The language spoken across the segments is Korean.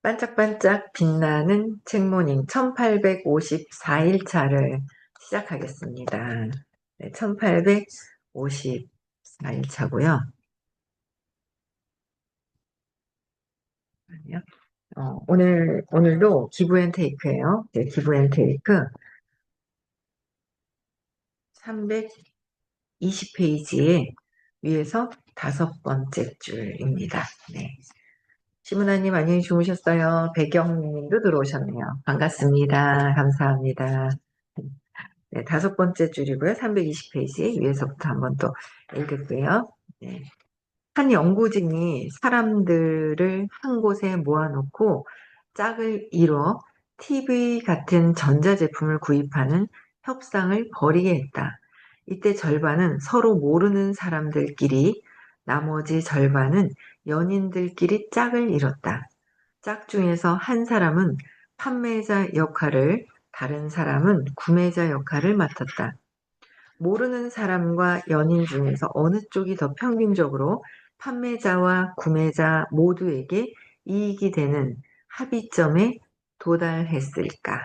반짝반짝 빛나는 책모닝 1854일차를 시작하겠습니다. 네, 1854일차고요. 오늘도 기브앤테이크예요. 네, 기브앤테이크 320페이지에 위에서 5번째 줄입니다. 네. 시문아님 안녕히 주무셨어요. 배경님도 들어오셨네요. 반갑습니다. 감사합니다. 네, 5번째 줄이고요. 320페이지 위에서부터 한번 또 읽을게요. 네. 한 연구진이 사람들을 한 곳에 모아놓고 짝을 이뤄 TV 같은 전자제품을 구입하는 협상을 벌이게 했다. 이때 절반은 서로 모르는 사람들끼리, 나머지 절반은 연인들끼리 짝을 이뤘다. 짝 중에서 한 사람은 판매자 역할을, 다른 사람은 구매자 역할을 맡았다. 모르는 사람과 연인 중에서 어느 쪽이 더 평균적으로 판매자와 구매자 모두에게 이익이 되는 합의점에 도달했을까?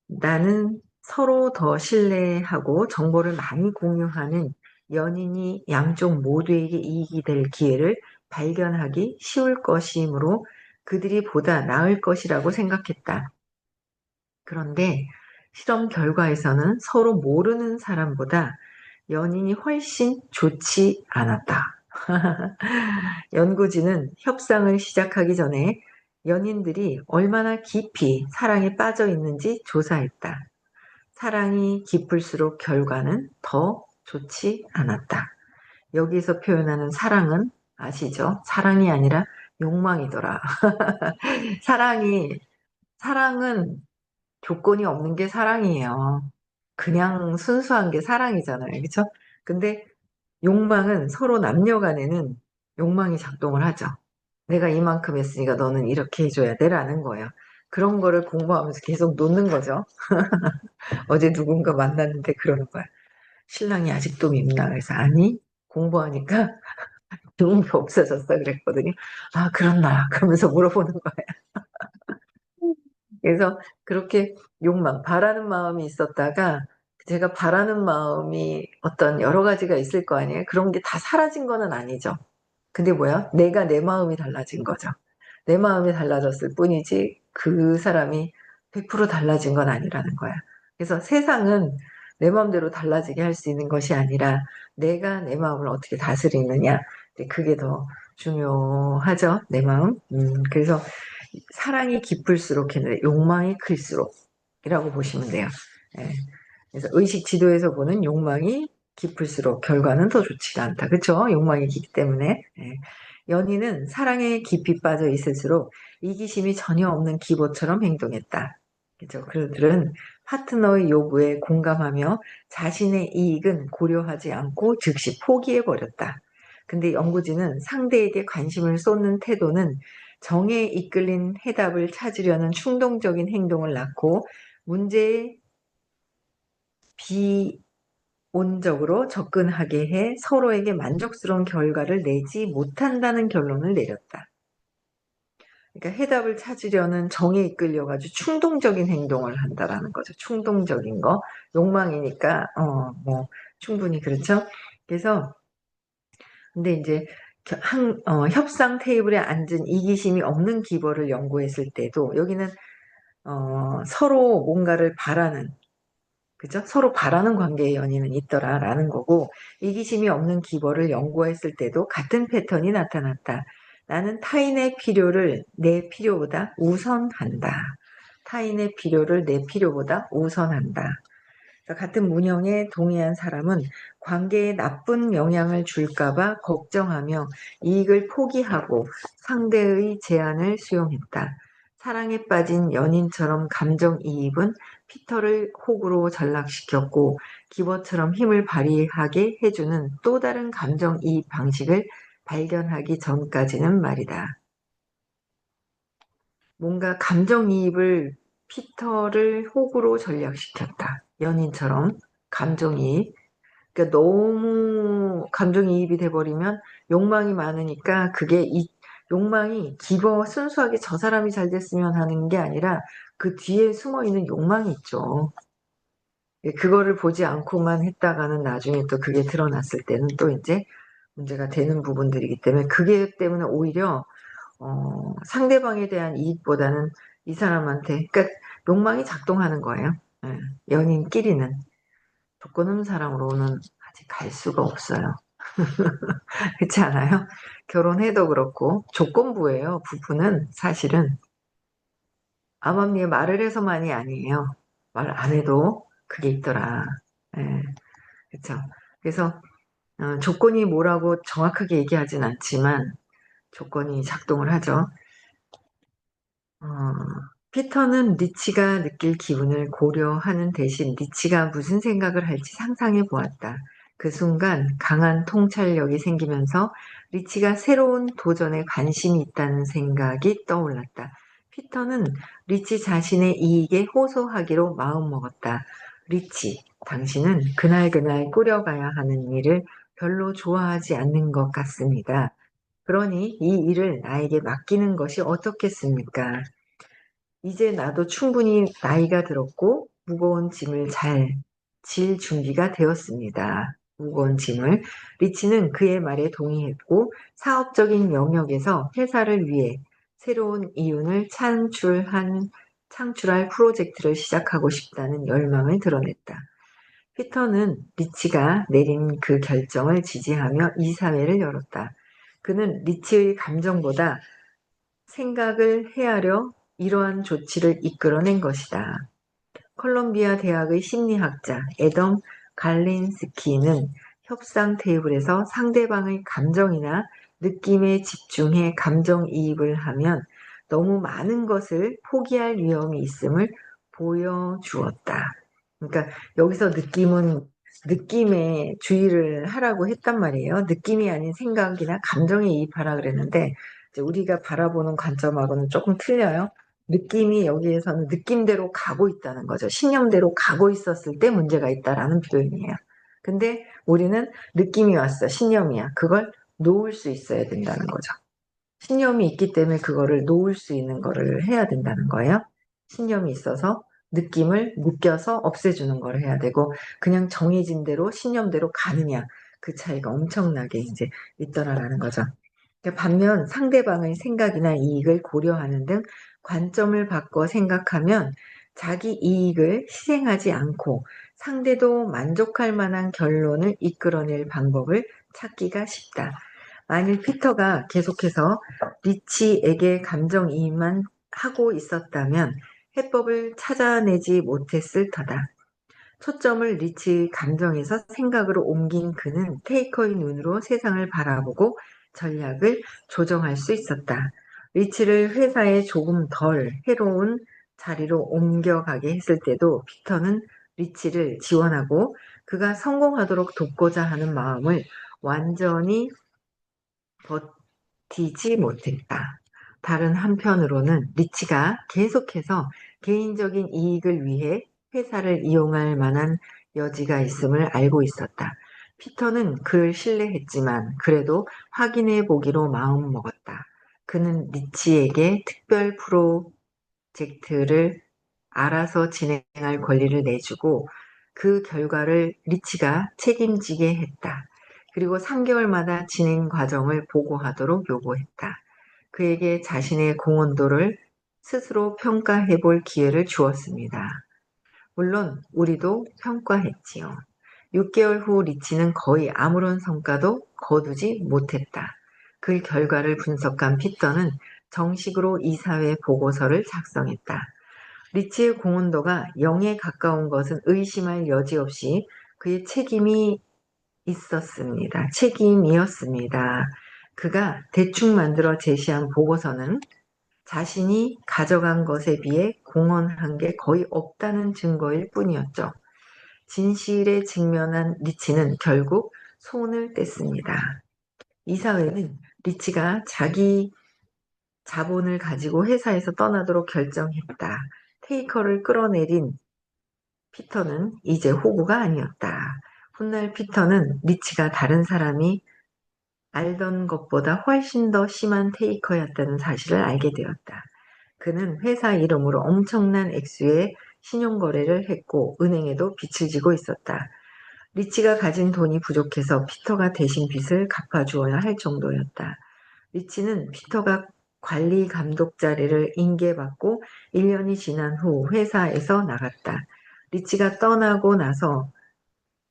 나는 서로 더 신뢰하고 정보를 많이 공유하는 연인이 양쪽 모두에게 이익이 될 기회를 발견하기 쉬울 것이므로 그들이 보다 나을 것이라고 생각했다. 그런데 실험 결과에서는 서로 모르는 사람보다 연인이 훨씬 좋지 않았다. 연구진은 협상을 시작하기 전에 연인들이 얼마나 깊이 사랑에 빠져 있는지 조사했다. 사랑이 깊을수록 결과는 더 좋지 않았다. 여기서 표현하는 사랑은 아시죠? 사랑이 아니라 욕망이더라. 사랑은 조건이 없는 게 사랑이에요. 그냥 순수한 게 사랑이잖아요. 그렇죠? 근데 욕망은 서로 남녀 간에는 욕망이 작동을 하죠. 내가 이만큼 했으니까 너는 이렇게 해줘야 돼라는 거예요. 그런 거를 공부하면서 계속 놓는 거죠. 어제 누군가 만났는데 그러는 거야. 신랑이 아직도 밉나? 그래서 아니, 공부하니까 좋은 게 없어졌어 그랬거든요. 아, 그렇나? 그러면서 물어보는 거예요. 그래서 그렇게 바라는 마음이 있었다가 제가 바라는 마음이 어떤 여러 가지가 있을 거 아니에요? 그런 게 다 사라진 거는 아니죠. 근데 뭐야? 내 마음이 달라진 거죠. 내 마음이 달라졌을 뿐이지 그 사람이 100% 달라진 건 아니라는 거야. 그래서 세상은 내 마음대로 달라지게 할 수 있는 것이 아니라 내가 내 마음을 어떻게 다스리느냐. 그게 더 중요하죠. 내 마음. 그래서 사랑이 깊을수록 했는데 욕망이 클수록이라고 보시면 돼요. 예. 그래서 의식 지도에서 보는 욕망이 깊을수록 결과는 더 좋지가 않다. 그렇죠? 욕망이 깊기 때문에. 예. 연인은 사랑에 깊이 빠져 있을수록 이기심이 전혀 없는 기보처럼 행동했다. 그렇죠? 그들은 파트너의 요구에 공감하며 자신의 이익은 고려하지 않고 즉시 포기해버렸다. 근데 연구진은 상대에게 관심을 쏟는 태도는 정에 이끌린 해답을 찾으려는 충동적인 행동을 낳고 문제에 비온적으로 접근하게 해 서로에게 만족스러운 결과를 내지 못한다는 결론을 내렸다. 그러니까 해답을 찾으려는 정에 이끌려가지고 충동적인 행동을 한다라는 거죠. 충동적인 거. 욕망이니까, 충분히 그렇죠. 그래서, 근데 이제, 협상 테이블에 앉은 이기심이 없는 기벌을 연구했을 때도, 여기는, 서로 뭔가를 바라는, 그죠? 서로 바라는 관계의 연인은 있더라라는 거고, 이기심이 없는 기벌을 연구했을 때도 같은 패턴이 나타났다. 나는 타인의 필요를 내 필요보다 우선한다. 타인의 필요를 내 필요보다 우선한다. 그러니까 같은 문형에 동의한 사람은 관계에 나쁜 영향을 줄까봐 걱정하며 이익을 포기하고 상대의 제안을 수용했다. 사랑에 빠진 연인처럼 감정이입은 피터를 호구로 전락시켰고 기버처럼 힘을 발휘하게 해주는 또 다른 감정이입 방식을 발견하기 전까지는 말이다. 뭔가 감정이입을 피터를 호구로 전락시켰다. 연인처럼 감정이입. 그러니까 너무 감정이입이 돼버리면 욕망이 많으니까 그게 욕망이 순수하게 저 사람이 잘 됐으면 하는 게 아니라 그 뒤에 숨어 있는 욕망이 있죠. 예, 그거를 보지 않고만 했다가는 나중에 또 그게 드러났을 때는 또 이제 문제가 되는 부분들이기 때문에 그게 때문에 오히려 상대방에 대한 이익보다는 이 사람한테 그러니까 욕망이 작동하는 거예요. 예, 연인끼리는 조건 없는 사람으로는 아직 갈 수가 없어요. 그렇지 않아요? 결혼해도 그렇고 조건부예요. 부부는 사실은 암암리에 말을 해서만이 아니에요. 말 안 해도 그게 있더라. 예, 그렇죠. 그래서 조건이 뭐라고 정확하게 얘기하진 않지만 조건이 작동을 하죠. 어, 피터는 리치가 느낄 기분을 고려하는 대신 리치가 무슨 생각을 할지 상상해 보았다. 그 순간 강한 통찰력이 생기면서 리치가 새로운 도전에 관심이 있다는 생각이 떠올랐다. 피터는 리치 자신의 이익에 호소하기로 마음먹었다. 리치, 당신은 그날그날 꾸려가야 하는 일을 별로 좋아하지 않는 것 같습니다. 그러니 이 일을 나에게 맡기는 것이 어떻겠습니까? 이제 나도 충분히 나이가 들었고 무거운 짐을 잘 질 준비가 되었습니다. 무거운 짐을. 리치는 그의 말에 동의했고 사업적인 영역에서 회사를 위해 새로운 이윤을 창출할 프로젝트를 시작하고 싶다는 열망을 드러냈다. 피터는 리치가 내린 그 결정을 지지하며 이사회를 열었다. 그는 리치의 감정보다 생각을 헤아려 이러한 조치를 이끌어낸 것이다. 콜롬비아 대학의 심리학자 애덤 갈린스키는 협상 테이블에서 상대방의 감정이나 느낌에 집중해 감정이입을 하면 너무 많은 것을 포기할 위험이 있음을 보여주었다. 그러니까 여기서 느낌은 느낌에 주의를 하라고 했단 말이에요. 느낌이 아닌 생각이나 감정에 이입하라 그랬는데 이제 우리가 바라보는 관점하고는 조금 틀려요. 느낌이 여기에서는 느낌대로 가고 있다는 거죠. 신념대로 가고 있었을 때 문제가 있다라는 표현이에요. 근데 우리는 느낌이 왔어. 신념이야. 그걸 놓을 수 있어야 된다는 거죠. 신념이 있기 때문에 그거를 놓을 수 있는 거를 해야 된다는 거예요. 신념이 있어서 느낌을 느껴서 없애주는 걸 해야 되고 그냥 정해진 대로 신념대로 가느냐 그 차이가 엄청나게 이제 있더라라는 거죠. 반면 상대방의 생각이나 이익을 고려하는 등 관점을 바꿔 생각하면 자기 이익을 희생하지 않고 상대도 만족할 만한 결론을 이끌어낼 방법을 찾기가 쉽다. 만일 피터가 계속해서 리치에게 감정이입만 하고 있었다면 해법을 찾아내지 못했을 터다. 초점을 리치의 감정에서 생각으로 옮긴 그는 테이커의 눈으로 세상을 바라보고 전략을 조정할 수 있었다. 리치를 회사에 조금 덜 해로운 자리로 옮겨가게 했을 때도 피터는 리치를 지원하고 그가 성공하도록 돕고자 하는 마음을 완전히 버티지 못했다. 다른 한편으로는 리치가 계속해서 개인적인 이익을 위해 회사를 이용할 만한 여지가 있음을 알고 있었다. 피터는 그를 신뢰했지만 그래도 확인해 보기로 마음먹었다. 그는 리치에게 특별 프로젝트를 알아서 진행할 권리를 내주고 그 결과를 리치가 책임지게 했다. 그리고 3개월마다 진행 과정을 보고하도록 요구했다. 그에게 자신의 공헌도를 스스로 평가해 볼 기회를 주었습니다. 물론 우리도 평가했지요. 6개월 후 리치는 거의 아무런 성과도 거두지 못했다. 그 결과를 분석한 피터는 정식으로 이사회 보고서를 작성했다. 리치의 공헌도가 0에 가까운 것은 의심할 여지 없이 그의 책임이었습니다. 그가 대충 만들어 제시한 보고서는 자신이 가져간 것에 비해 공헌한 게 거의 없다는 증거일 뿐이었죠. 진실에 직면한 리치는 결국 손을 뗐습니다. 이사회는 리치가 자기 자본을 가지고 회사에서 떠나도록 결정했다. 테이커를 끌어내린 피터는 이제 호구가 아니었다. 훗날 피터는 리치가 다른 사람이 알던 것보다 훨씬 더 심한 테이커였다는 사실을 알게 되었다. 그는 회사 이름으로 엄청난 액수의 신용거래를 했고 은행에도 빚을 지고 있었다. 리치가 가진 돈이 부족해서 피터가 대신 빚을 갚아주어야 할 정도였다. 리치는 피터가 관리 감독 자리를 인계받고 1년이 지난 후 회사에서 나갔다. 리치가 떠나고 나서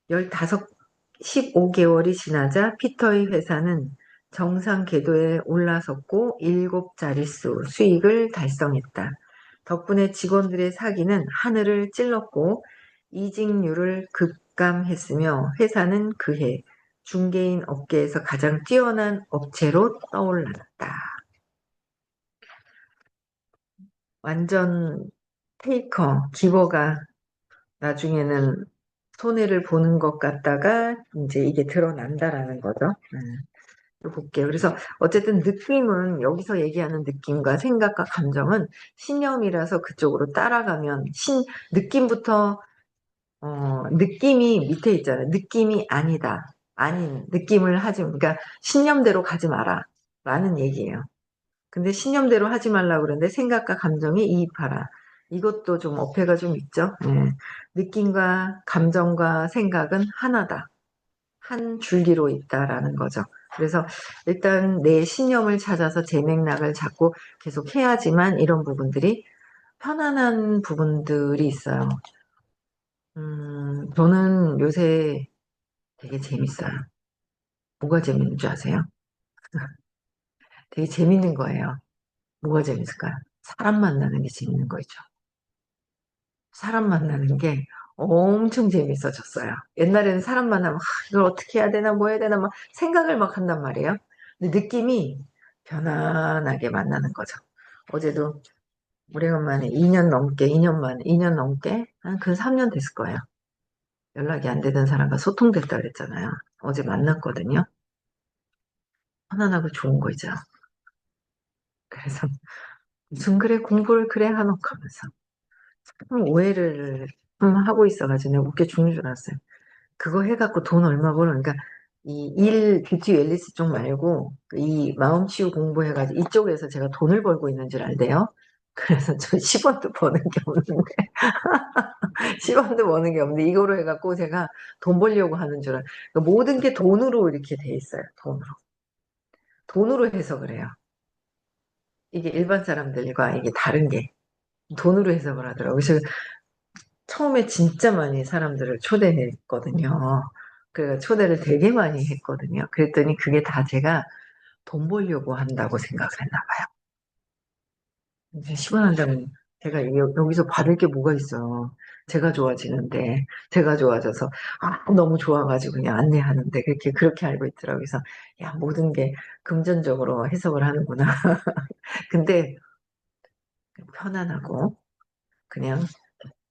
15개월이 지나자 피터의 회사는 정상 궤도에 올라섰고 7자릿수 수익을 달성했다. 덕분에 직원들의 사기는 하늘을 찔렀고 이직률을 급감했으며 회사는 그해 중개인 업계에서 가장 뛰어난 업체로 떠올랐다. 완전 테이커, 기버가 나중에는 손해를 보는 것 같다가 이제 이게 드러난다라는 거죠. 또 볼게요. 그래서 어쨌든 느낌은 여기서 얘기하는 느낌과 생각과 감정은 신념이라서 그쪽으로 따라가면 느낌부터 느낌이 밑에 있잖아요. 느낌이 아니다. 아닌 느낌을 하지 그러니까 신념대로 가지 마라 라는 얘기예요. 근데 신념대로 하지 말라고 그러는데 생각과 감정이 이입하라. 이것도 좀 어폐가 좀 있죠. 예. 느낌과 감정과 생각은 하나다. 한 줄기로 있다라는 거죠. 그래서 일단 내 신념을 찾아서 제 맥락을 잡고 계속 해야지만 이런 부분들이 편안한 부분들이 있어요. 저는 요새 되게 재밌어요. 뭐가 재밌는 줄 아세요? 되게 재밌는 거예요. 뭐가 재밌을까요? 사람 만나는 게 재밌는 거죠. 사람 만나는 게 엄청 재밌어졌어요. 옛날에는 사람 만나면 이걸 어떻게 해야 되나 뭐 해야 되나 막 생각을 막 한단 말이에요. 근데 느낌이 편안하게 만나는 거죠. 어제도 오래간만에 2년 넘게 한 근 3년 됐을 거예요. 연락이 안 되던 사람과 소통됐다 그랬잖아요. 어제 만났거든요. 편안하고 좋은 거죠. 그래서 무슨 그래 공부를 그래 하노 하면서 참 오해를 하고 있어가지고 내가 웃겨 죽는 줄 알았어요. 그거 해갖고 돈 얼마 버는, 그러니까 뷰티 웰니스 쪽 말고 이 마음치유 공부해가지고 이쪽에서 제가 돈을 벌고 있는 줄 알대요. 그래서 저 10원도 버는 게 없는데, 10원도 버는 게 없는데, 이거로 해갖고 제가 돈 벌려고 하는 줄 그러니까 모든 게 돈으로 이렇게 돼 있어요. 돈으로. 돈으로 해석을 해요. 이게 일반 사람들과 이게 다른 게 돈으로 해석을 하더라고요. 그래서 처음에 진짜 많이 사람들을 초대했거든요. 그래서 초대를 되게 많이 했거든요. 그랬더니 그게 다 제가 돈 벌려고 한다고 생각을 했나 봐요. 이제 10원 한다면 제가 여기서 받을 게 뭐가 있어요. 제가 좋아지는데, 제가 좋아져서, 너무 좋아가지고 그냥 안내하는데, 그렇게 알고 있더라고요. 그래서, 야, 모든 게 금전적으로 해석을 하는구나. 근데 편안하고, 그냥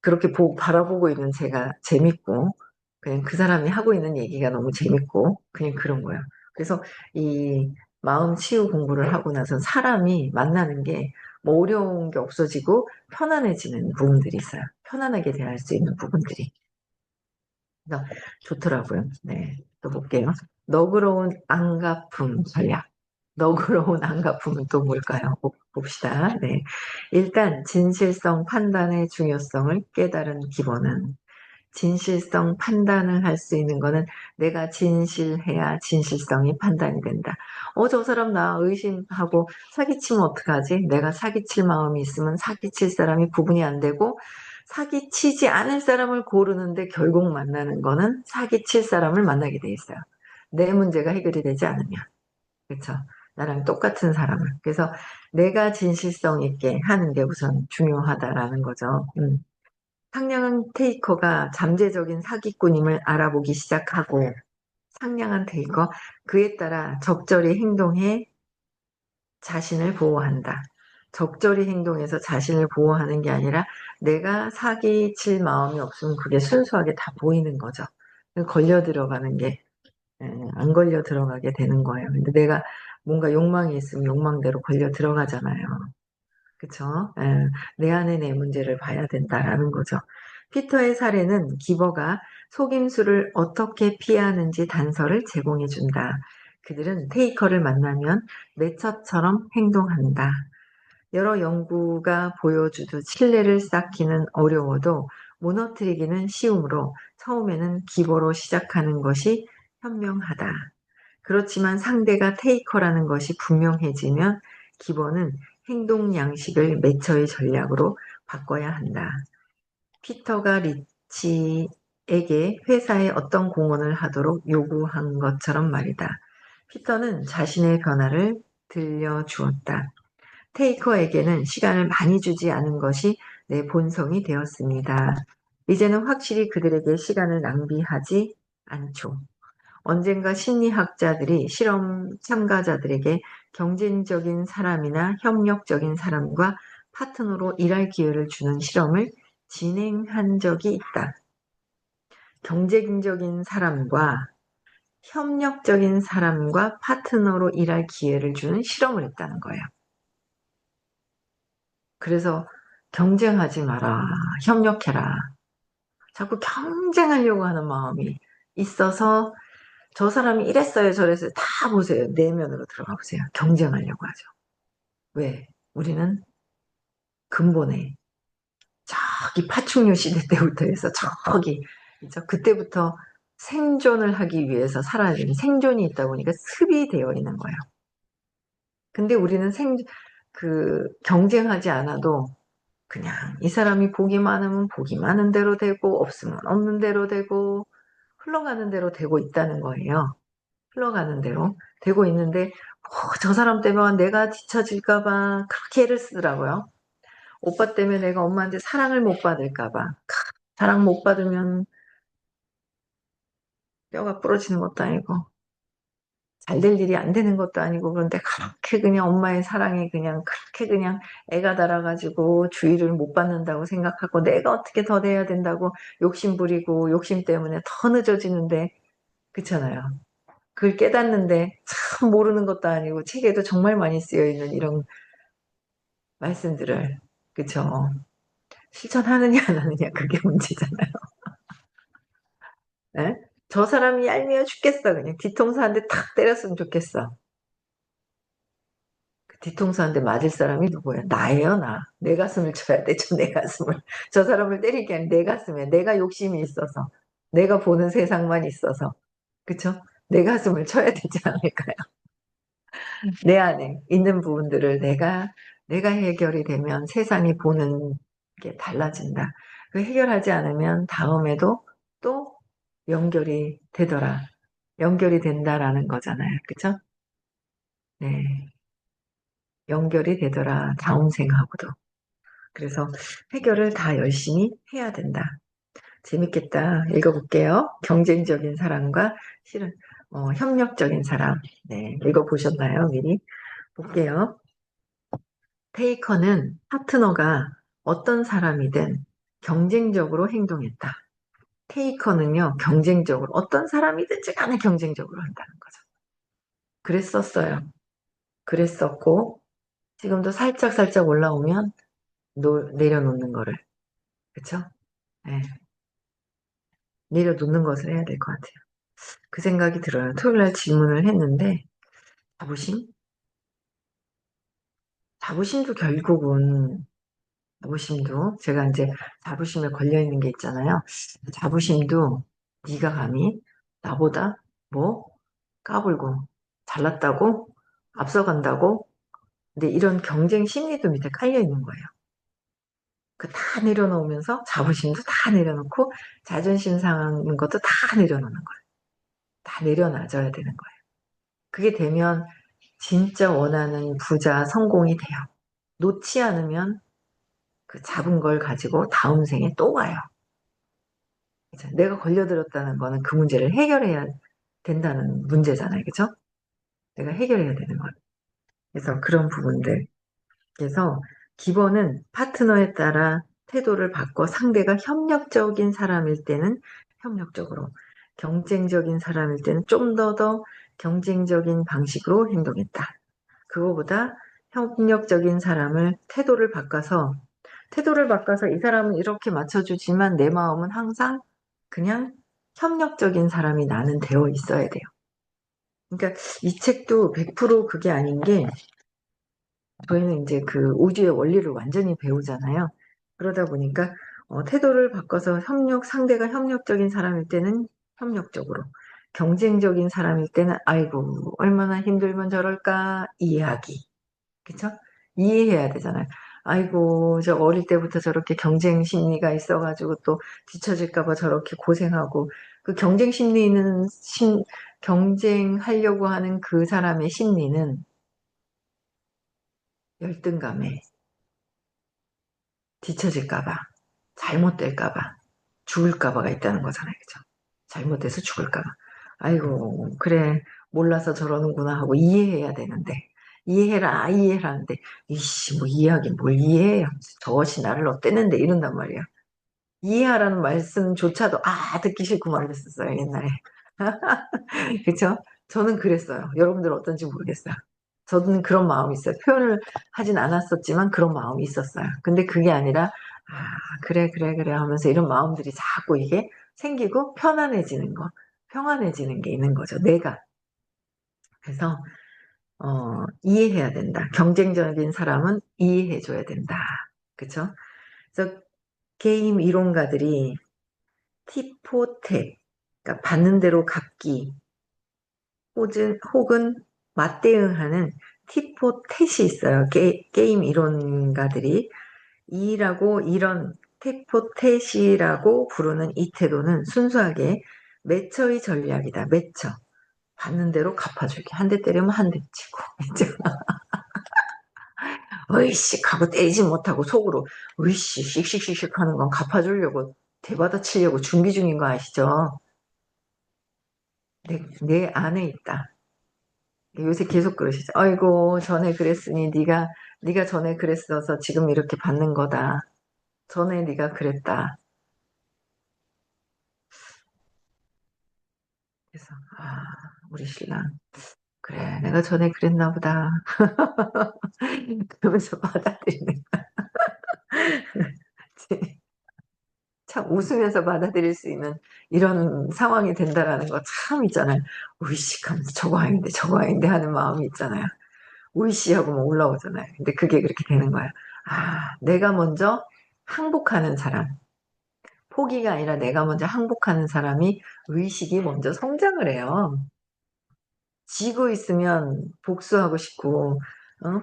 그렇게 바라보고 있는 제가 재밌고, 그냥 그 사람이 하고 있는 얘기가 너무 재밌고, 그냥 그런 거예요. 그래서 이 마음 치유 공부를 하고 나서 사람이 만나는 게 뭐 어려운 게 없어지고 편안해지는 부분들이 있어요. 편안하게 대할 수 있는 부분들이. 그래서 좋더라고요. 네. 또 볼게요. 너그러운 안가품 전략. 너그러운 안가품은 또 뭘까요? 봅시다. 네. 일단 진실성 판단의 중요성을 깨달은 기본은 진실성 판단을 할 수 있는 거는 내가 진실해야 진실성이 판단이 된다. 저 사람 나 의심하고 사기치면 어떡하지? 내가 사기칠 마음이 있으면 사기칠 사람이 구분이 안 되고 사기치지 않을 사람을 고르는데 결국 만나는 거는 사기칠 사람을 만나게 돼 있어요. 내 문제가 해결이 되지 않으면. 그렇죠? 나랑 똑같은 사람을. 그래서 내가 진실성 있게 하는 게 우선 중요하다라는 거죠. 상냥한 테이커가 잠재적인 사기꾼임을 알아보기 시작하고 상냥한 테이커 그에 따라 적절히 행동해 자신을 보호한다. 적절히 행동해서 자신을 보호하는 게 아니라 내가 사기칠 마음이 없으면 그게 순수하게 다 보이는 거죠. 걸려 들어가는 게 안 걸려 들어가게 되는 거예요. 근데 내가 뭔가 욕망이 있으면 욕망대로 걸려 들어가잖아요. 그쵸? 내 안에 내 문제를 봐야 된다라는 거죠. 피터의 사례는 기버가 속임수를 어떻게 피하는지 단서를 제공해 준다. 그들은 테이커를 만나면 매처처럼 행동한다. 여러 연구가 보여주듯 신뢰를 쌓기는 어려워도 무너뜨리기는 쉬우므로 처음에는 기보로 시작하는 것이 현명하다. 그렇지만 상대가 테이커라는 것이 분명해지면 기본은 행동 양식을 매처의 전략으로 바꿔야 한다. 피터가 리치에게 회사에 어떤 공헌을 하도록 요구한 것처럼 말이다. 피터는 자신의 변화를 들려주었다. 테이커에게는 시간을 많이 주지 않은 것이 내 본성이 되었습니다. 이제는 확실히 그들에게 시간을 낭비하지 않죠. 언젠가 심리학자들이 실험 참가자들에게 경쟁적인 사람이나 협력적인 사람과 파트너로 일할 기회를 주는 실험을 진행한 적이 있다. 경쟁적인 사람과 협력적인 사람과 파트너로 일할 기회를 주는 실험을 했다는 거예요. 그래서 경쟁하지 마라, 협력해라. 자꾸 경쟁하려고 하는 마음이 있어서 저 사람이 이랬어요, 저랬어요. 다 보세요. 내면으로 들어가 보세요. 경쟁하려고 하죠. 왜? 우리는 근본에 저기 파충류 시대 때부터 해서 저기 그죠? 그때부터 생존을 하기 위해서 살아야 되는 생존이 있다 보니까 습이 되어 있는 거예요. 근데 우리는 경쟁하지 않아도 그냥 이 사람이 복이 많으면 복이 많은 대로 되고 없으면 없는 대로 되고 흘러가는 대로 되고 있다는 거예요. 흘러가는 대로 되고 있는데 저 사람 때문에 내가 뒤처질까 봐 그렇게 애를 쓰더라고요. 오빠 때문에 내가 엄마한테 사랑을 못 받을까 봐. 사랑 못 받으면 뼈가 부러지는 것도 아니고 잘 될 일이 안 되는 것도 아니고 그런데 그렇게 그냥 엄마의 사랑에 그냥 그렇게 그냥 애가 달아가지고 주의를 못 받는다고 생각하고 내가 어떻게 더 돼야 된다고 욕심 부리고 욕심 때문에 더 늦어지는데 그렇잖아요. 그걸 깨닫는데 참 모르는 것도 아니고 책에도 정말 많이 쓰여 있는 이런 말씀들을 그쵸 실천하느냐 안 하느냐 그게 문제잖아요. 예? 저 사람이 얄미워 죽겠어 그냥 뒤통수 한 대 탁 때렸으면 좋겠어. 그 뒤통수 한 대 맞을 사람이 누구야? 나예요 나. 내 가슴을 쳐야 돼. 내 가슴을. 저 사람을 때릴 게 아니라 내 가슴에 내가 욕심이 있어서 내가 보는 세상만 있어서 그쵸? 내 가슴을 쳐야 되지 않을까요? 내 안에 있는 부분들을 내가 해결이 되면 세상이 보는 게 달라진다. 그 해결하지 않으면 다음에도 또 연결이 되더라. 연결이 된다라는 거잖아요. 그쵸? 네. 연결이 되더라. 다음 생하고도. 그래서 해결을 다 열심히 해야 된다. 재밌겠다. 읽어볼게요. 경쟁적인 사람과 실은 협력적인 사람. 네, 읽어보셨나요? 미리 볼게요. 테이커는 파트너가 어떤 사람이든 경쟁적으로 행동했다. 테이커는요, 경쟁적으로, 어떤 사람이든지 간에 경쟁적으로 한다는 거죠. 그랬었어요. 그랬었고, 지금도 살짝살짝 올라오면 내려놓는 거를. 그쵸? 네, 내려놓는 것을 해야 될 것 같아요. 그 생각이 들어요. 토요일날 질문을 했는데, 자부심? 자부심도 결국은 자부심도 제가 이제 자부심에 걸려 있는 게 있잖아요. 자부심도 네가 감히 나보다 뭐 까불고 잘났다고 앞서간다고 근데 이런 경쟁 심리도 밑에 깔려 있는 거예요. 그 다 내려놓으면서 자부심도 다 내려놓고 자존심 상하는 것도 다 내려놓는 거예요. 다 내려놔줘야 되는 거예요. 그게 되면 진짜 원하는 부자 성공이 돼요. 놓지 않으면 그 잡은 걸 가지고 다음 생에 또 와요. 내가 걸려들었다는 거는 그 문제를 해결해야 된다는 문제잖아요. 그죠? 내가 해결해야 되는 거예요. 그래서 그런 부분들. 그래서 기본은 파트너에 따라 태도를 바꿔 상대가 협력적인 사람일 때는 협력적으로, 경쟁적인 사람일 때는 좀 더 경쟁적인 방식으로 행동했다. 그거보다 협력적인 사람을 태도를 바꿔서 이 사람은 이렇게 맞춰주지만 내 마음은 항상 그냥 협력적인 사람이 나는 되어 있어야 돼요. 그러니까 이 책도 100% 그게 아닌 게 저희는 이제 그 우주의 원리를 완전히 배우잖아요. 그러다 보니까 태도를 바꿔서 상대가 협력적인 사람일 때는 협력적으로, 경쟁적인 사람일 때는 아이고 얼마나 힘들면 저럴까 이해하기. 그쵸? 이해해야 되잖아요. 아이고 저 어릴 때부터 저렇게 경쟁 심리가 있어가지고 또 뒤처질까 봐 저렇게 고생하고, 그 경쟁 심리는 경쟁하려고 하는 그 사람의 심리는 열등감에 뒤처질까봐, 잘못될까봐, 죽을까봐가 있다는 거잖아요. 그죠? 잘못돼서 죽을까봐. 아이고, 그래, 몰라서 저러는구나 하고 이해해야 되는데, 이해해라 하는데, 이씨, 뭐 이해하긴 뭘 이해해. 하면서 저것이 나를 어땠는데 이런단 말이야. 이해하라는 말씀조차도, 듣기 싫고 말했었어요, 옛날에. 그쵸? 저는 그랬어요. 여러분들 어떤지 모르겠어요. 저는 그런 마음이 있어요. 표현을 하진 않았었지만 그런 마음이 있었어요. 근데 그게 아니라, 그래 하면서 이런 마음들이 자꾸 이게 생기고 편안해지는 거, 평안해지는 게 있는 거죠. 내가. 그래서, 이해해야 된다. 경쟁적인 사람은 이해해줘야 된다. 그쵸? 그래서 게임 이론가들이 티포텍, 그러니까 받는 대로 갚기, 혹은 맞대응하는 티포텟이 있어요. 게임 이론가들이. 이런 티포텟이라고 부르는 이 태도는 순수하게 매처의 전략이다. 매처. 받는 대로 갚아주기. 한 대 때리면 한 대 치고. 으이씩 하고 때리지 못하고 속으로 으이씨 씩씩씩씩 하는 건 갚아주려고 대받아 치려고 준비 중인 거 아시죠? 내 안에 있다. 요새 계속 그러시죠. 아이고 전에 그랬으니 네가 전에 그랬어서 지금 이렇게 받는 거다. 전에 네가 그랬다. 그래서 우리 신랑 그래 내가 전에 그랬나 보다. 그러면서 받아들이는 거지. 참 웃으면서 받아들일 수 있는 이런 상황이 된다라는 거 참 있잖아요. 의식하면서 저거 아닌데 하는 마음이 있잖아요. 우이씨하고 뭐 올라오잖아요. 근데 그게 그렇게 되는 거야. 내가 먼저 항복하는 사람. 포기가 아니라 내가 먼저 항복하는 사람이 의식이 먼저 성장을 해요. 지고 있으면 복수하고 싶고,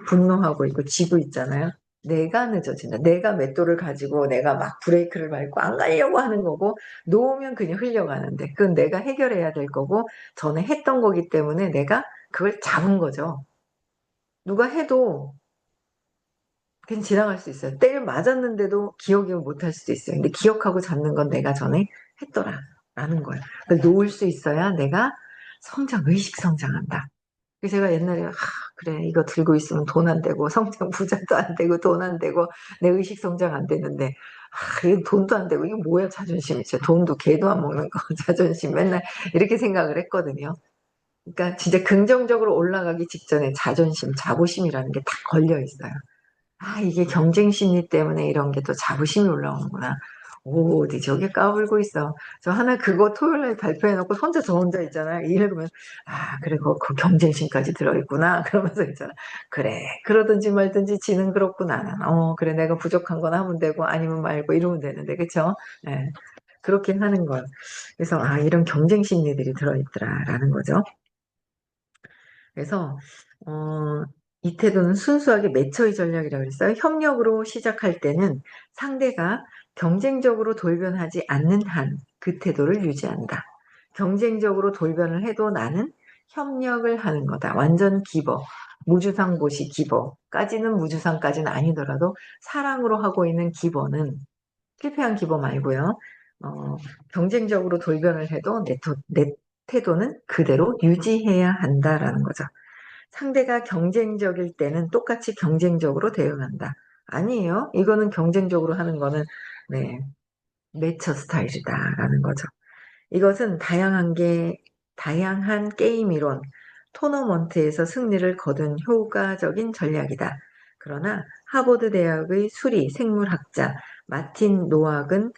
분노하고 있고 지고 있잖아요. 내가 늦어진다. 내가 맷돌을 가지고 내가 막 브레이크를 밟고 안 가려고 하는 거고, 놓으면 그냥 흘려가는데, 그건 내가 해결해야 될 거고, 전에 했던 거기 때문에 내가 그걸 잡은 거죠. 누가 해도 그냥 지나갈 수 있어요. 때를 맞았는데도 기억을 못 할 수도 있어요. 근데 기억하고 잡는 건 내가 전에 했더라. 라는 거예요. 그걸 놓을 수 있어야 내가 의식 성장한다. 그래서 제가 옛날에, 그래, 이거 들고 있으면 돈 안 되고, 성장 부자도 안 되고, 돈 안 되고, 내 의식 성장 안 되는데, 이거 돈도 안 되고, 이게 뭐야, 자존심이죠. 돈도 개도 안 먹는 거, 자존심. 맨날 이렇게 생각을 했거든요. 그러니까 진짜 긍정적으로 올라가기 직전에 자존심, 자부심이라는 게 다 걸려 있어요. 이게 경쟁 심리 때문에 이런 게 또 자부심이 올라오는구나. 오, 어디 저게 까불고 있어. 저 하나 그거 토요일날 발표해놓고 혼자 저 혼자 있잖아요. 읽으면, 그래, 그 경쟁심까지 들어있구나. 그러면서 있잖아. 그래, 그러든지 말든지 지는 그렇구나. 그래, 내가 부족한 건 하면 되고, 아니면 말고 이러면 되는데, 그쵸? 예, 그렇게 하는 거. 그래서, 이런 경쟁 심리들이 들어있더라라는 거죠. 그래서 이 태도는 순수하게 매처의 전략이라고 그랬어요. 협력으로 시작할 때는 상대가 경쟁적으로 돌변하지 않는 한 그 태도를 유지한다. 경쟁적으로 돌변을 해도 나는 협력을 하는 거다. 완전 기버, 무주상보시 기버까지는 무주상까지는 아니더라도 사랑으로 하고 있는 기버는 실패한 기버 말고요. 경쟁적으로 돌변을 해도 내 태도는 그대로 유지해야 한다라는 거죠. 상대가 경쟁적일 때는 똑같이 경쟁적으로 대응한다. 아니에요. 이거는 경쟁적으로 하는 거는 네, 매처 스타일이다라는 거죠. 이것은 다양한 게임 이론, 토너먼트에서 승리를 거둔 효과적인 전략이다. 그러나 하버드 대학의 수리 생물학자 마틴 노악은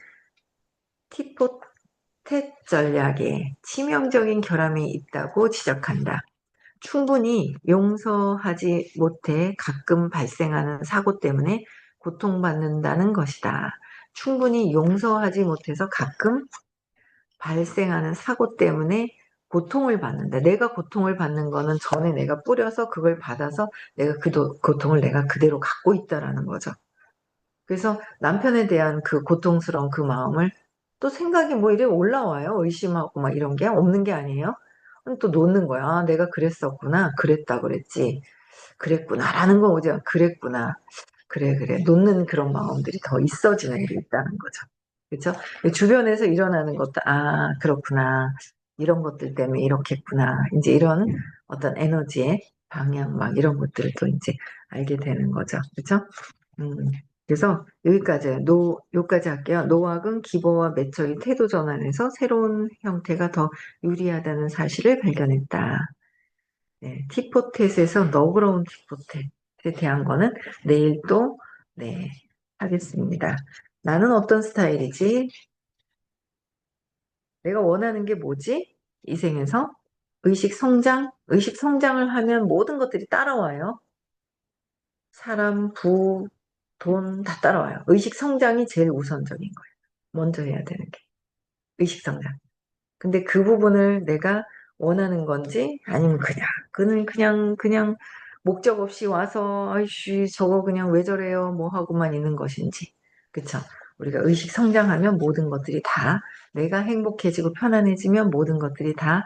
티포텟 전략에 치명적인 결함이 있다고 지적한다. 충분히 용서하지 못해 가끔 발생하는 사고 때문에 고통받는다는 것이다. 충분히 용서하지 못해서 가끔 발생하는 사고 때문에 고통을 받는다. 내가 고통을 받는 거는 전에 내가 뿌려서 그걸 받아서 내가 그 고통을 내가 그대로 갖고 있다라는 거죠. 그래서 남편에 대한 그 고통스러운 그 마음을 또 생각이 뭐 이래 올라와요. 의심하고 막 이런 게 없는 게 아니에요. 또 놓는 거야. 아, 내가 그랬었구나. 그랬다 그랬지. 그랬구나라는 거 오죠. 그랬구나. 그래, 그래. 놓는 그런 마음들이 더 있어지는 게 있다는 거죠. 그렇죠? 주변에서 일어나는 것도 아, 그렇구나. 이런 것들 때문에 이렇겠구나. 이제 이런 어떤 에너지의 방향 막 이런 것들을 또 이제 알게 되는 거죠. 그렇죠? 음, 그래서 여기까지 할게요. 노학은 기보와 매처의 태도 전환에서 새로운 형태가 더 유리하다는 사실을 발견했다. 네, 티포텟에서 너그러운 티포텟에 대한 거는 내일 또, 네, 하겠습니다. 나는 어떤 스타일이지? 내가 원하는 게 뭐지? 이 생에서? 의식 성장? 의식 성장을 하면 모든 것들이 따라와요. 사람, 돈 다 따라와요. 의식 성장이 제일 우선적인 거예요. 먼저 해야 되는 게. 의식 성장. 근데 그 부분을 내가 원하는 건지 아니면 그냥 목적 없이 와서 아이씨 저거 그냥 왜 저래요 뭐 하고만 있는 것인지. 그쵸? 우리가 의식 성장하면 모든 것들이 다 내가 행복해지고 편안해지면 모든 것들이 다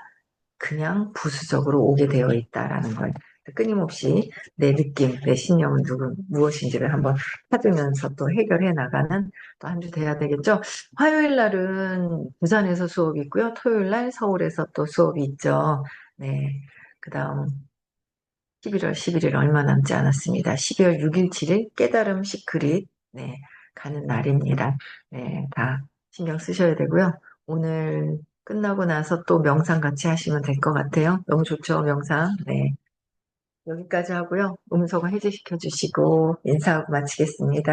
그냥 부수적으로 오게 되어 있다라는 걸 끊임없이 내 느낌, 내 신념은 무엇인지를 한번 찾으면서 또 해결해 나가는 또 한 주 돼야 되겠죠. 화요일 날은 부산에서 수업이 있고요. 토요일 날 서울에서 또 수업이 있죠. 네. 그 다음 11월 11일 얼마 남지 않았습니다. 12월 6일, 7일 깨달음 시크릿 네, 가는 날입니다. 네, 다 신경 쓰셔야 되고요. 오늘 끝나고 나서 또 명상 같이 하시면 될 것 같아요. 너무 좋죠, 명상. 네. 여기까지 하고요. 음소거 해제시켜 주시고 인사하고 마치겠습니다.